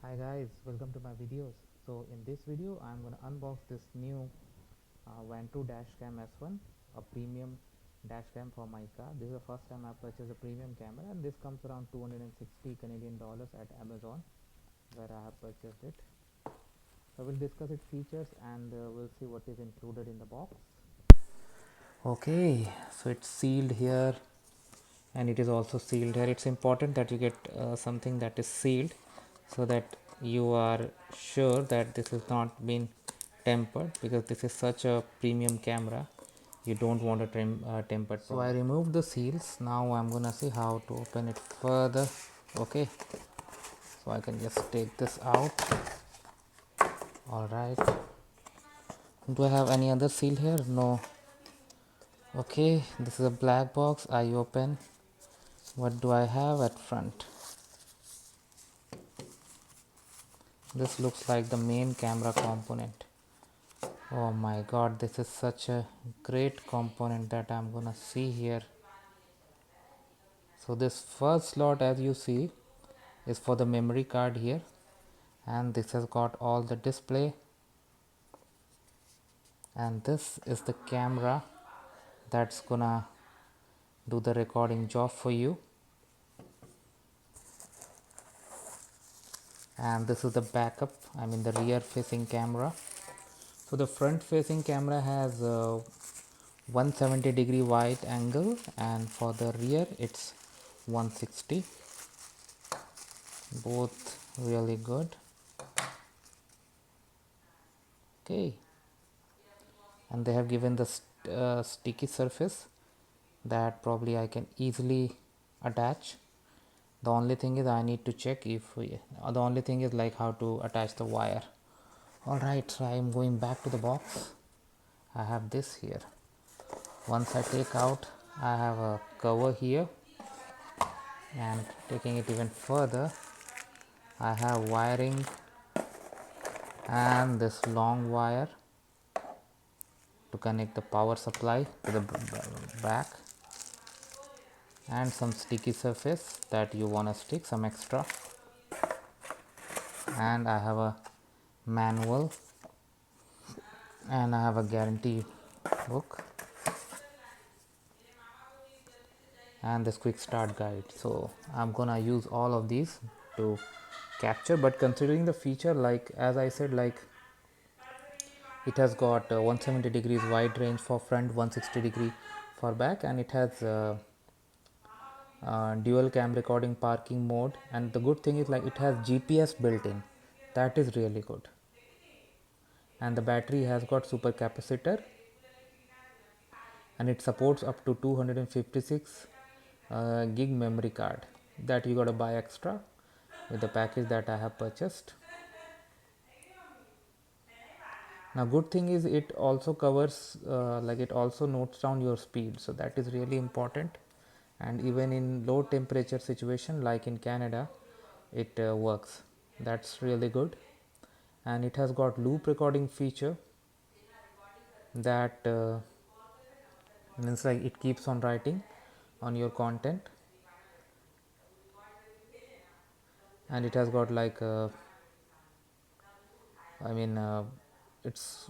Hi guys, welcome to my videos. So in this video I'm going to unbox this new Vantrue Dashcam S1, a premium dashcam for my car. This is the first time I purchased a premium camera, and this comes around 260 Canadian dollars at Amazon, where I have purchased it. So we'll discuss its features and we'll see what is included in the box. Okay, so it's sealed here and it is also sealed here. It's important that you get something that is sealed so that you are sure that this has not been tempered, because this is such a premium camera, you don't want a tempered product. So I removed the seals. Now I'm gonna see how to open it further. Okay, so I can just take this out. All right, do I have any other seal here? No. Okay, this is a black box. I open. What do I have at front? This looks like the main camera component. Oh my god, this is such a great component that I'm gonna see here. So this first slot, as you see, is for the memory card here, and this has got all the display, and this is the camera that's gonna do the recording job for you. And this is the backup, I mean the rear facing camera. So the front facing camera has 170-degree wide angle, and for the rear it's 160. Both really good. Okay, and they have given the sticky surface that probably I can easily attach. The only thing is I need to check if the only thing is like how to attach the wire. Alright, so I am going back to the box. I have this here. Once I take out, I have a cover here, and taking it even further, I have wiring and this long wire to connect the power supply to the back, and some sticky surface that you want to stick some extra, and I have a manual, and I have a guarantee book, and this quick start guide. So I'm gonna use all of these to capture. But considering the feature, like as I said, like it has got 170 degrees wide range for front, 160-degree for back, and it has dual cam recording parking mode. And the good thing is like it has GPS built in. That is really good. And the battery has got super capacitor, and it supports up to 256 gig memory card that you got to buy extra with the package that I have purchased. Now good thing is it also covers like it also notes down your speed, so that is really important. And even in low temperature situation like in Canada, it works. That's really good. And it has got loop recording feature that means like it keeps on writing on your content, and it has got like I mean it's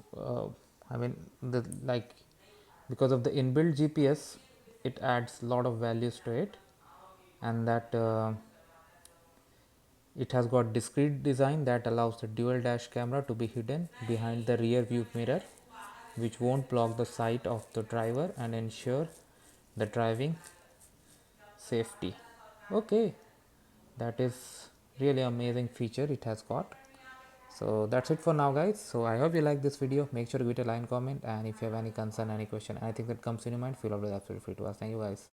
I mean the like because of the inbuilt GPS, it adds a lot of values to it. And that it has got discrete design that allows the dual dash camera to be hidden behind the rear view mirror, which won't block the sight of the driver and ensure the driving safety. Okay, that is really amazing feature it has got. So that's it for now guys. So I hope you like this video. Make sure to give it a like, comment, and if you have any concern, any question, anything that comes in your mind, feel free to ask. Thank you guys.